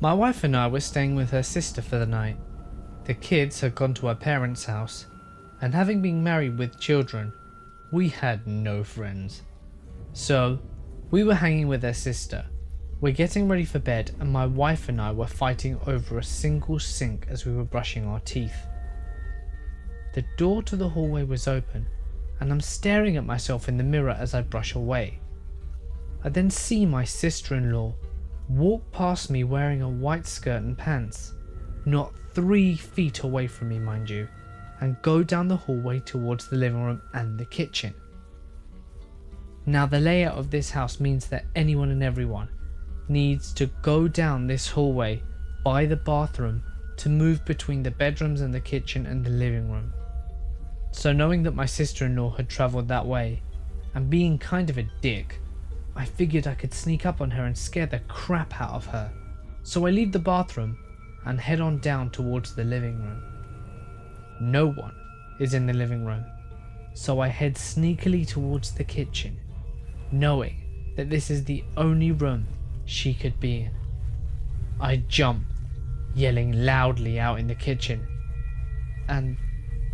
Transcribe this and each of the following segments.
My wife and I were staying with her sister for the night. The kids had gone to her parents' house, and having been married with children, we had no friends. So, we were hanging with her sister. We're getting ready for bed, and my wife and I were fighting over a single sink as we were brushing our teeth. The door to the hallway was open, and I'm staring at myself in the mirror as I brush away. I then see my sister-in-law walk past me wearing a white skirt and pants, not 3 feet away from me mind you, and go down the hallway towards the living room and the kitchen. Now the layout of this house means that anyone and everyone needs to go down this hallway by the bathroom to move between the bedrooms and the kitchen and the living room. So knowing that my sister-in-law had travelled that way, and being kind of a dick, I figured I could sneak up on her and scare the crap out of her. So I leave the bathroom and head on down towards the living room. No one is in the living room, so I head sneakily towards the kitchen, knowing that this is the only room she could be in. I jump, yelling loudly out in the kitchen, and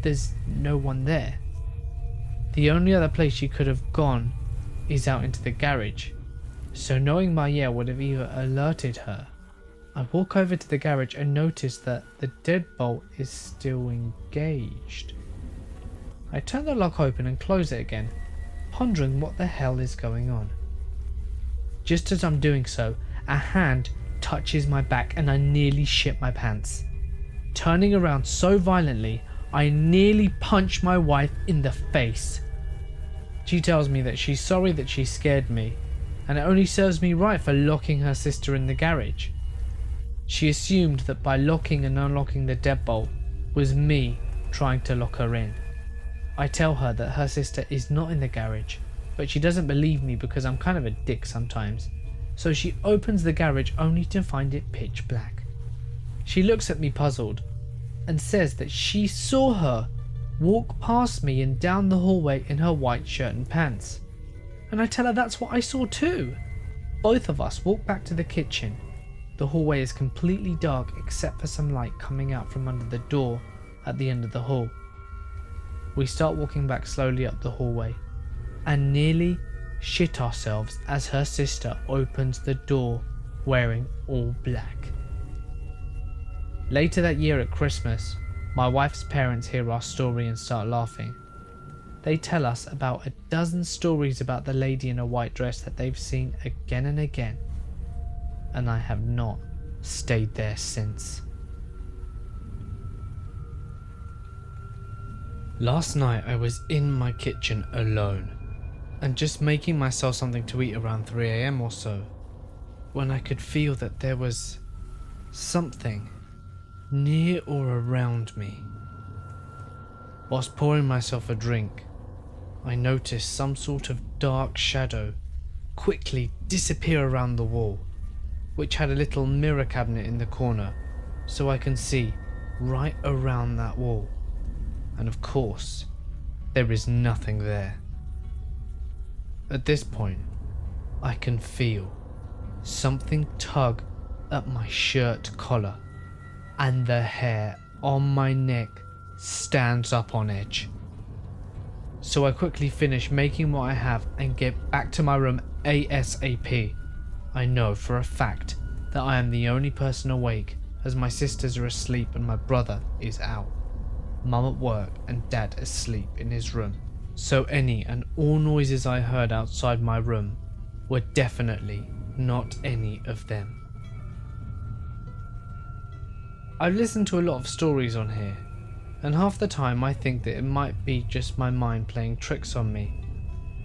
there's no one there. The only other place she could have gone is out into the garage, so knowing my yell would have either alerted her. I walk over to the garage and notice that the deadbolt is still engaged. I turn the lock open and close it again, pondering what the hell is going on. Just as I'm doing so, a hand touches my back and I nearly shit my pants. Turning around so violently, I nearly punch my wife in the face. She tells me that she's sorry that she scared me, and it only serves me right for locking her sister in the garage. She assumed that by locking and unlocking the deadbolt was me trying to lock her in. I tell her that her sister is not in the garage, but she doesn't believe me because I'm kind of a dick sometimes, so she opens the garage only to find it pitch black. She looks at me puzzled and says that she saw her walk past me and down the hallway in her white shirt and pants. And I tell her that's what I saw too. Both of us walk back to the kitchen. The hallway is completely dark except for some light coming out from under the door at the end of the hall. We start walking back slowly up the hallway and nearly shit ourselves as her sister opens the door wearing all black. Later that year at Christmas, my wife's parents hear our story and start laughing. They tell us about a dozen stories about the lady in a white dress that they've seen again and again, and I have not stayed there since. Last night I was in my kitchen alone and just making myself something to eat around 3 AM or so, when I could feel that there was something near or around me. Whilst pouring myself a drink, I noticed some sort of dark shadow quickly disappear around the wall, which had a little mirror cabinet in the corner, so I can see right around that wall. And of course, there is nothing there. At this point, I can feel something tug at my shirt collar, and the hair on my neck stands up on edge. So I quickly finish making what I have and get back to my room ASAP. I know for a fact that I am the only person awake, as my sisters are asleep and my brother is out, Mum at work and Dad asleep in his room. So any and all noises I heard outside my room were definitely not any of them. I've listened to a lot of stories on here, and half the time I think that it might be just my mind playing tricks on me,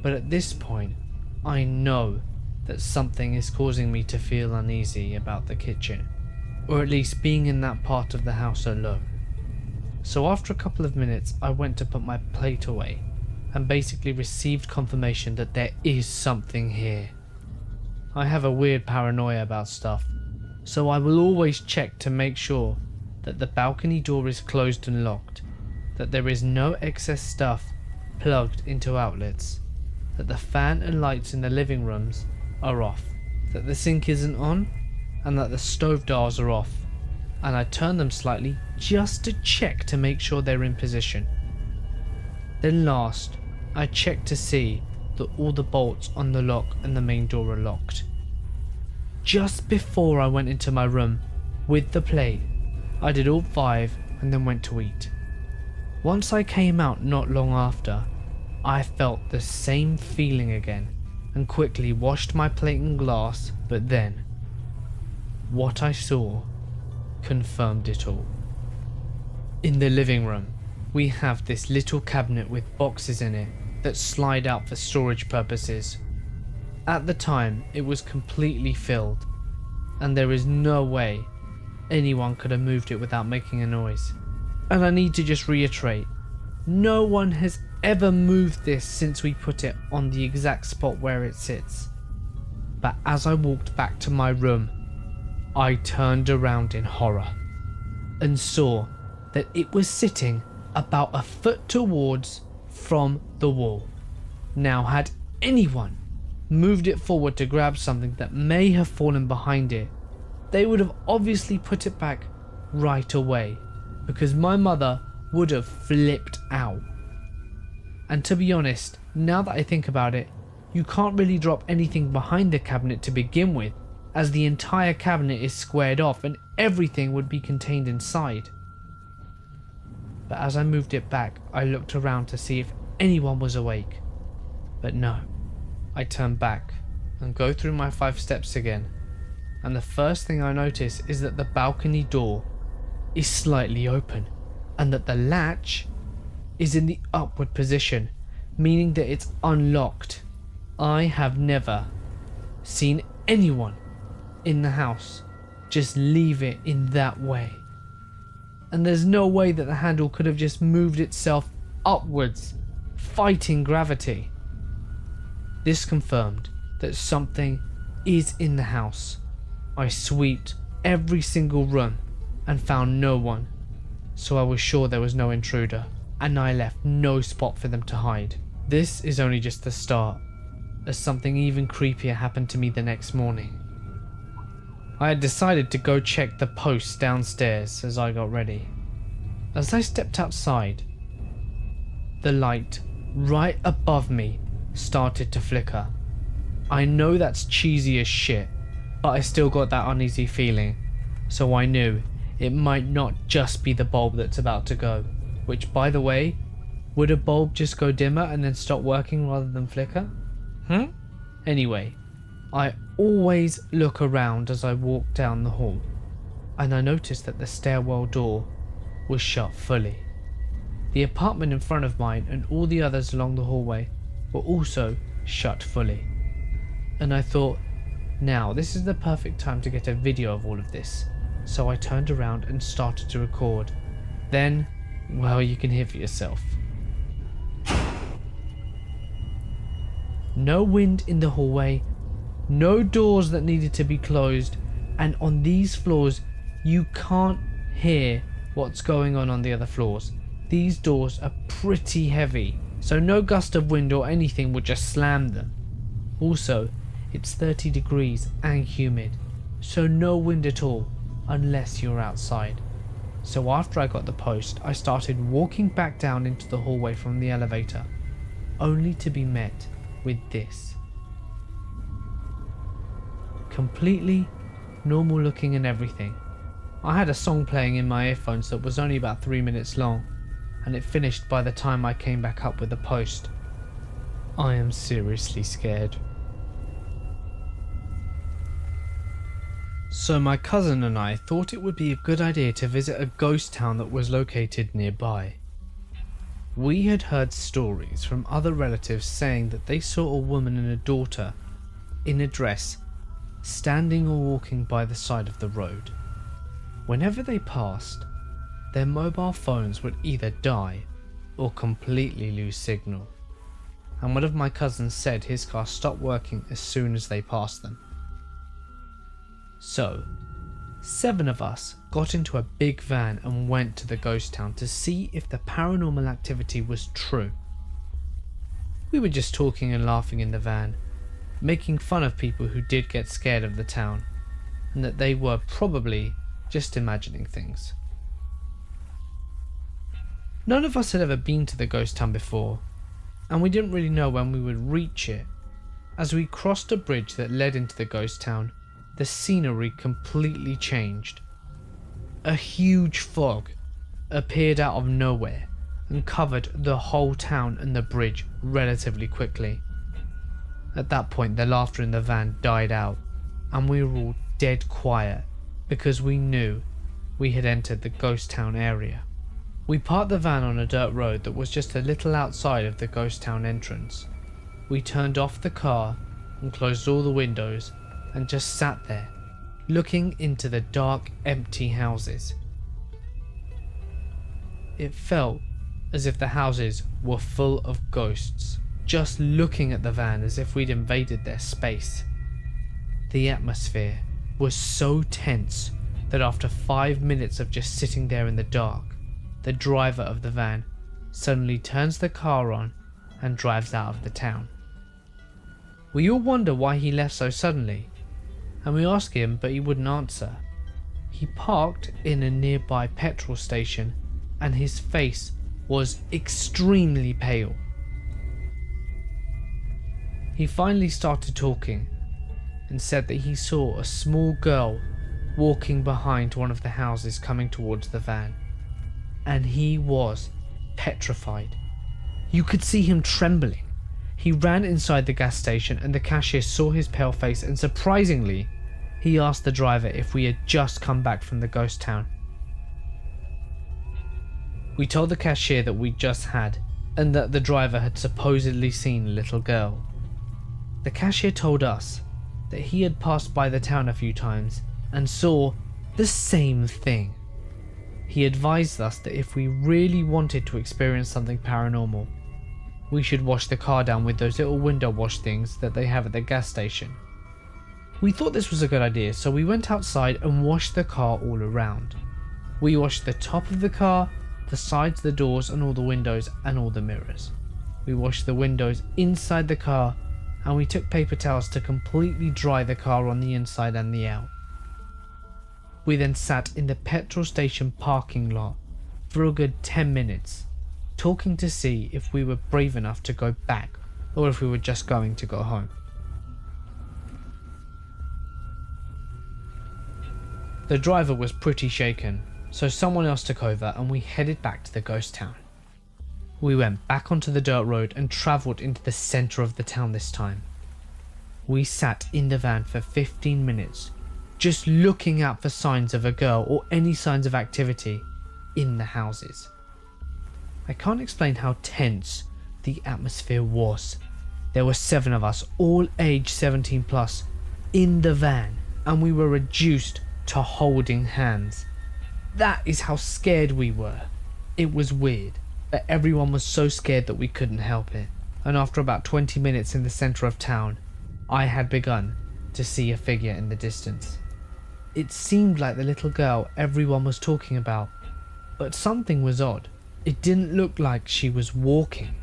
but at this point I know that something is causing me to feel uneasy about the kitchen, or at least being in that part of the house alone. So after a couple of minutes I went to put my plate away and basically received confirmation that there is something here. I have a weird paranoia about stuff, so I will always check to make sure that the balcony door is closed and locked, that there is no excess stuff plugged into outlets, that the fan and lights in the living rooms are off, that the sink isn't on, and that the stove dials are off, and I turn them slightly just to check to make sure they're in position. Then last, I check to see that all the bolts on the lock and the main door are locked. Just before I went into my room with the plate, I did all 5 and then went to eat. Once I came out not long after, I felt the same feeling again and quickly washed my plate and glass, but then what I saw confirmed it all. In the living room, we have this little cabinet with boxes in it that slide out for storage purposes. At the time, it was completely filled, and there is no way anyone could have moved it without making a noise. And I need to just reiterate, no one has ever moved this since we put it on the exact spot where it sits. But as I walked back to my room, I turned around in horror and saw that it was sitting about a foot towards from the wall. Now, had anyone moved it forward to grab something that may have fallen behind it, they would have obviously put it back right away, because my mother would have flipped out. And to be honest, now that I think about it, you can't really drop anything behind the cabinet to begin with, as the entire cabinet is squared off and everything would be contained inside. But as I moved it back, I looked around to see if anyone was awake. But no. I turn back and go through my 5 steps again, and the first thing I notice is that the balcony door is slightly open and that the latch is in the upward position, meaning that it's unlocked. I have never seen anyone in the house just leave it in that way, and there's no way that the handle could have just moved itself upwards, fighting gravity. This confirmed that something is in the house. I swept every single room and found no one, so I was sure there was no intruder, and I left no spot for them to hide. This is only just the start, as something even creepier happened to me the next morning. I had decided to go check the posts downstairs as I got ready. As I stepped outside, the light right above me started to flicker. I know that's cheesy as shit, but I still got that uneasy feeling, so I knew it might not just be the bulb that's about to go, which, by the way, would a bulb just go dimmer and then stop working rather than flicker? Anyway, I always look around as I walk down the hall, and I noticed that the stairwell door was shut fully. The apartment in front of mine and all the others along the hallway were also shut fully. And I thought, now this is the perfect time to get a video of all of this. So I turned around and started to record. Then, well, you can hear for yourself. No wind in the hallway, no doors that needed to be closed, and on these floors you can't hear what's going on the other floors. These doors are pretty heavy, so no gust of wind or anything would just slam them. Also, it's 30 degrees and humid, so no wind at all unless you're outside. So after I got the post, I started walking back down into the hallway from the elevator, only to be met with this. Completely normal looking and everything. I had a song playing in my earphones that was only about 3 minutes long, and it finished by the time I came back up with the post. I am seriously scared. So my cousin and I thought it would be a good idea to visit a ghost town that was located nearby. We had heard stories from other relatives saying that they saw a woman and a daughter in a dress standing or walking by the side of the road. Whenever they passed, their mobile phones would either die or completely lose signal, and one of my cousins said his car stopped working as soon as they passed them. So, 7 of us got into a big van and went to the ghost town to see if the paranormal activity was true. We were just talking and laughing in the van, making fun of people who did get scared of the town, and that they were probably just imagining things. None of us had ever been to the ghost town before, and we didn't really know when we would reach it. As we crossed a bridge that led into the ghost town, the scenery completely changed. A huge fog appeared out of nowhere and covered the whole town and the bridge relatively quickly. At that point, the laughter in the van died out, and we were all dead quiet because we knew we had entered the ghost town area. We parked the van on a dirt road that was just a little outside of the ghost town entrance. We turned off the car and closed all the windows and just sat there, looking into the dark, empty houses. It felt as if the houses were full of ghosts, just looking at the van as if we'd invaded their space. The atmosphere was so tense that after 5 minutes of just sitting there in the dark, the driver of the van suddenly turns the car on and drives out of the town. We all wonder why he left so suddenly, and we ask him, but he wouldn't answer. He parked in a nearby petrol station and his face was extremely pale. He finally started talking and said that he saw a small girl walking behind one of the houses coming towards the van, and he was petrified. You could see him trembling. He ran inside the gas station and the cashier saw his pale face, and surprisingly, he asked the driver if we had just come back from the ghost town. We told the cashier that we just had, and that the driver had supposedly seen a little girl. The cashier told us that he had passed by the town a few times and saw the same thing. He advised us that if we really wanted to experience something paranormal, we should wash the car down with those little window wash things that they have at the gas station. We thought this was a good idea, so we went outside and washed the car all around. We washed the top of the car, the sides, the doors, and all the windows and all the mirrors. We washed the windows inside the car, and we took paper towels to completely dry the car on the inside and the out. We then sat in the petrol station parking lot for a good 10 minutes, talking to see if we were brave enough to go back or if we were just going to go home. The driver was pretty shaken, so someone else took over and we headed back to the ghost town. We went back onto the dirt road and travelled into the centre of the town this time. We sat in the van for 15 minutes, just looking out for signs of a girl or any signs of activity in the houses. I can't explain how tense the atmosphere was. There were 7 of us, all aged 17 plus, in the van, and we were reduced to holding hands. That is how scared we were. It was weird, but everyone was so scared that we couldn't help it. And after about 20 minutes in the centre of town, I had begun to see a figure in the distance. It seemed like the little girl everyone was talking about, but something was odd. It didn't look like she was walking.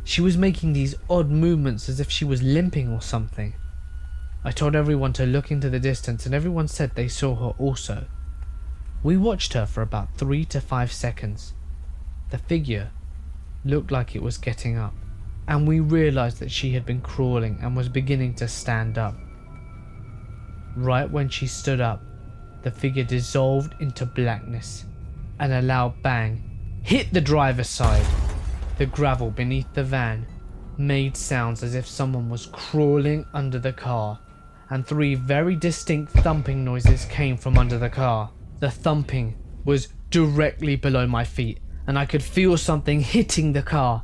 She was making these odd movements as if she was limping or something. I told everyone to look into the distance and everyone said they saw her also. We watched her for about 3 to 5 seconds. The figure looked like it was getting up, and we realised that she had been crawling and was beginning to stand up. Right when she stood up, the figure dissolved into blackness, and a loud bang hit the driver's side. The gravel beneath the van made sounds as if someone was crawling under the car, and 3 very distinct thumping noises came from under the car. The thumping was directly below my feet, and I could feel something hitting the car.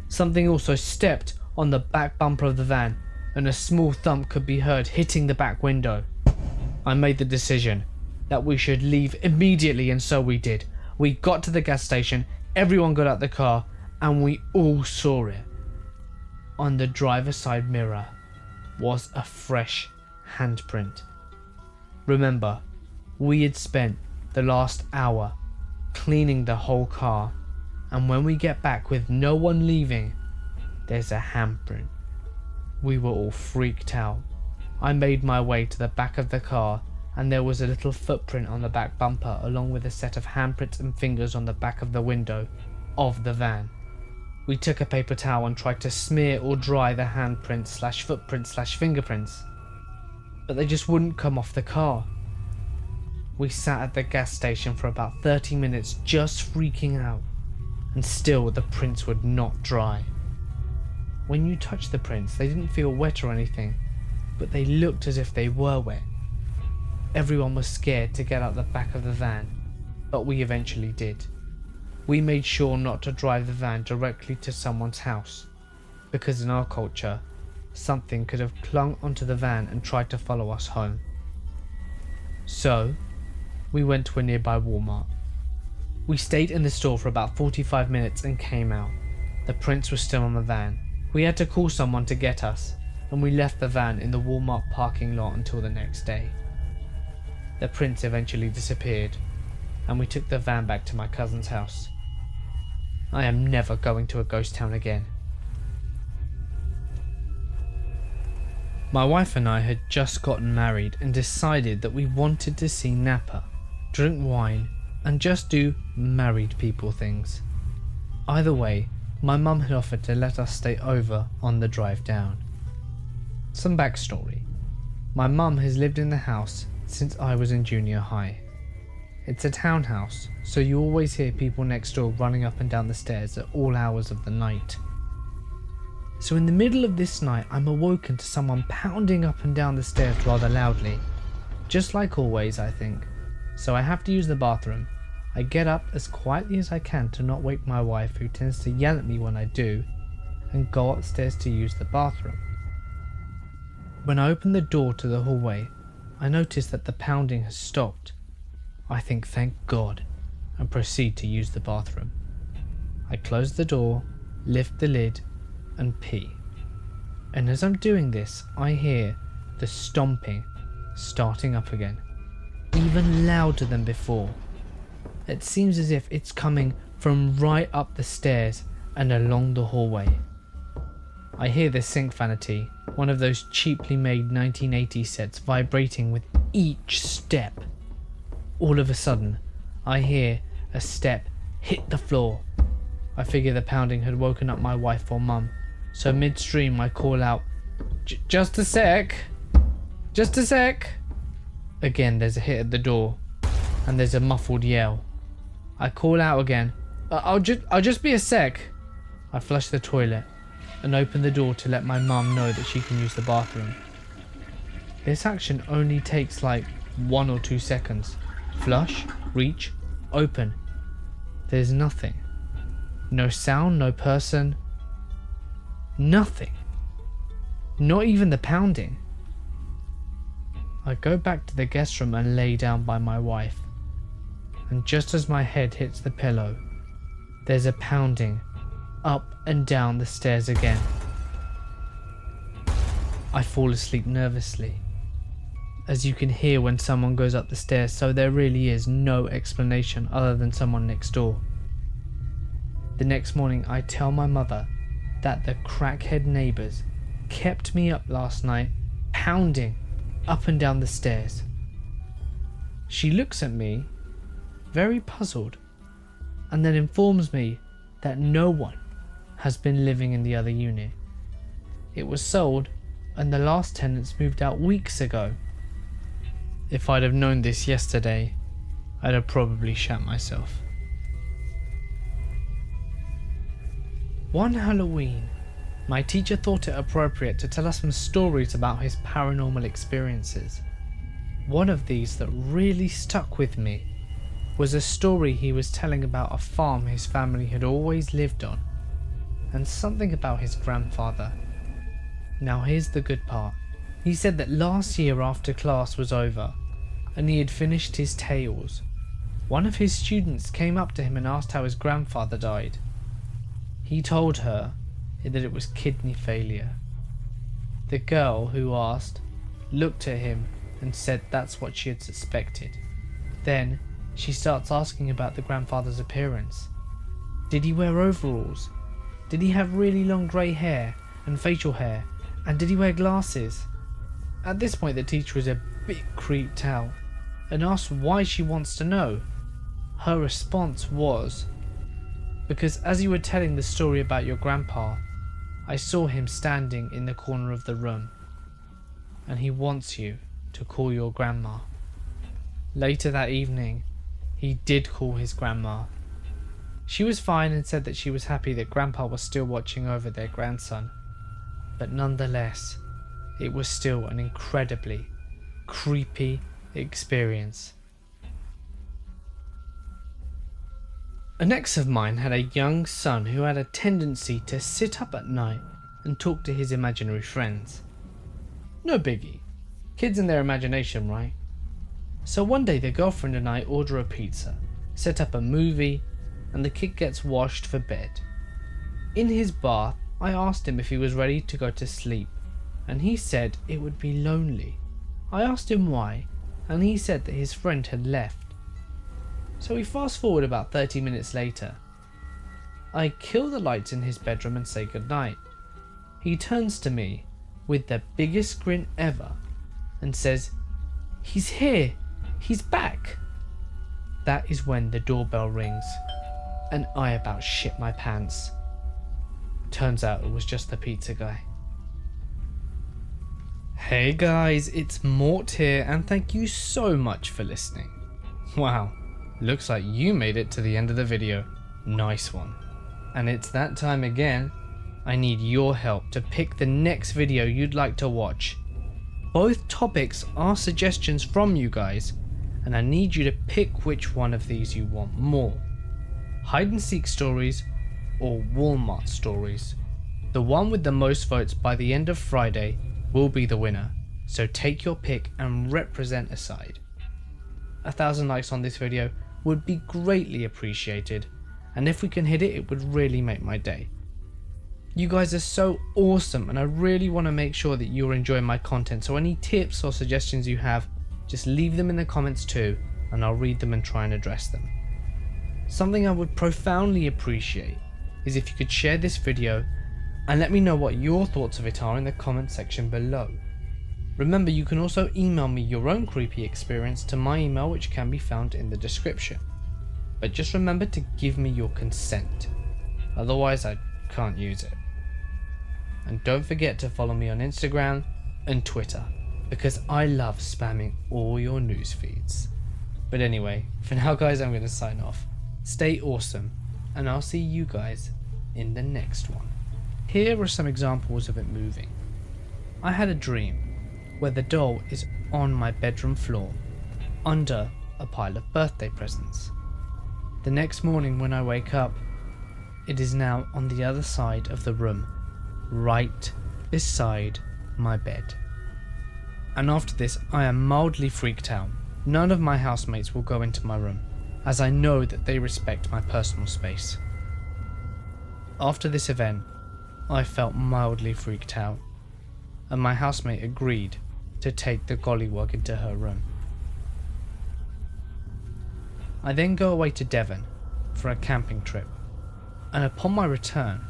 Something also stepped on the back bumper of the van, and a small thump could be heard hitting the back window. I made the decision that we should leave immediately, and so we did. We got to the gas station, everyone got out the car, and we all saw it. On the driver's side mirror was a fresh handprint. Remember, we had spent the last hour cleaning the whole car, and when we get back with no one leaving, there's a handprint. We were all freaked out. I made my way to the back of the car and there was a little footprint on the back bumper along with a set of handprints and fingers on the back of the window of the van. We took a paper towel and tried to smear or dry the handprints / footprints / fingerprints, but they just wouldn't come off the car. We sat at the gas station for about 30 minutes just freaking out, and still the prints would not dry. When you touched the prints, they didn't feel wet or anything, but they looked as if they were wet. Everyone was scared to get out the back of the van, but we eventually did. We made sure not to drive the van directly to someone's house, because in our culture, something could have clung onto the van and tried to follow us home. So, we went to a nearby Walmart. We stayed in the store for about 45 minutes and came out. The prints were still on the van. We had to call someone to get us, and we left the van in the Walmart parking lot until the next day. The prints eventually disappeared, and we took the van back to my cousin's house. I am never going to a ghost town again. My wife and I had just gotten married and decided that we wanted to see Napa, drink wine, and just do married people things. Either way, my mum had offered to let us stay over on the drive down. Some backstory. My mum has lived in the house since I was in junior high. It's a townhouse, so you always hear people next door running up and down the stairs at all hours of the night. So in the middle of this night, I'm awoken to someone pounding up and down the stairs rather loudly. Just like always, I think. So I have to use the bathroom. I get up as quietly as I can to not wake my wife, who tends to yell at me when I do, and go upstairs to use the bathroom. When I open the door to the hallway, I notice that the pounding has stopped. I think thank God, and proceed to use the bathroom. I close the door, lift the lid, and pee. And as I'm doing this, I hear the stomping starting up again, even louder than before. It seems as if it's coming from right up the stairs and along the hallway. I hear the sink vanity, one of those cheaply made 1980s sets, vibrating with each step. All of a sudden, I hear a step hit the floor. I figure the pounding had woken up my wife or mum, so midstream I call out, "Just a sec! Just a sec!" Again there's a hit at the door, and there's a muffled yell. I call out again, I'll just be a sec." I flush the toilet and open the door to let my mum know that she can use the bathroom. This action only takes like 1 or 2 seconds. Flush, reach, open. There's nothing. No sound, no person. Nothing. Not even the pounding. I go back to the guest room and lay down by my wife. And just as my head hits the pillow, there's a pounding up and down the stairs again. I fall asleep nervously, as you can hear when someone goes up the stairs, so there really is no explanation other than someone next door. The next morning I tell my mother that the crackhead neighbours kept me up last night, pounding up and down the stairs. She looks at me, very puzzled, and then informs me that no one has been living in the other unit. It was sold and the last tenants moved out weeks ago. If I'd have known this yesterday, I'd have probably shat myself. One Halloween, my teacher thought it appropriate to tell us some stories about his paranormal experiences. One of these that really stuck with me was a story he was telling about a farm his family had always lived on, and something about his grandfather. Now here's the good part. He said that last year after class was over, and he had finished his tales, one of his students came up to him and asked how his grandfather died. He told her that it was kidney failure. The girl who asked looked at him and said that's what she had suspected. Then she starts asking about the grandfather's appearance. Did he wear overalls? Did he have really long grey hair and facial hair? And did he wear glasses? At this point the teacher was a bit creeped out and asked why she wants to know. Her response was, "Because as you were telling the story about your grandpa, I saw him standing in the corner of the room, and he wants you to call your grandma." Later that evening, he did call his grandma. She was fine and said that she was happy that grandpa was still watching over their grandson, but nonetheless, it was still an incredibly creepy experience. An ex of mine had a young son who had a tendency to sit up at night and talk to his imaginary friends. No biggie, kids and their imagination, right? So one day the girlfriend and I order a pizza, set up a movie, and the kid gets washed for bed. In his bath, I asked him if he was ready to go to sleep, and he said it would be lonely. I asked him why, and he said that his friend had left. So we fast forward about 30 minutes later. I kill the lights in his bedroom and say goodnight. He turns to me with the biggest grin ever and says, "He's here, he's back." That is when the doorbell rings, and I about shit my pants. Turns out it was just the pizza guy. Hey guys, it's Mort here, and thank you so much for listening. Wow, looks like you made it to the end of the video. Nice one. And it's that time again. I need your help to pick the next video you'd like to watch. Both topics are suggestions from you guys, and I need you to pick which one of these you want more. Hide and seek stories or Walmart stories. The one with the most votes by the end of Friday will be the winner, so take your pick and represent a side. 1,000 likes on this video would be greatly appreciated, and if we can hit it, it would really make my day. You guys are so awesome, and I really want to make sure that you're enjoying my content, so any tips or suggestions you have, just leave them in the comments too, and I'll read them and try and address them. Something I would profoundly appreciate is if you could share this video and let me know what your thoughts of it are in the comment section below. Remember, you can also email me your own creepy experience to my email, which can be found in the description. But just remember to give me your consent, otherwise I can't use it. And don't forget to follow me on Instagram and Twitter, because I love spamming all your news feeds. But anyway, for now guys, I'm going to sign off. Stay awesome, and I'll see you guys in the next one. Here are some examples of it moving. I had a dream where the doll is on my bedroom floor, under a pile of birthday presents. The next morning when I wake up, it is now on the other side of the room, right beside my bed. And after this, I am mildly freaked out. None of my housemates will go into my room, as I know that they respect my personal space. After this event, I felt mildly freaked out, and my housemate agreed to take the gollywog into her room. I then go away to Devon for a camping trip, and upon my return,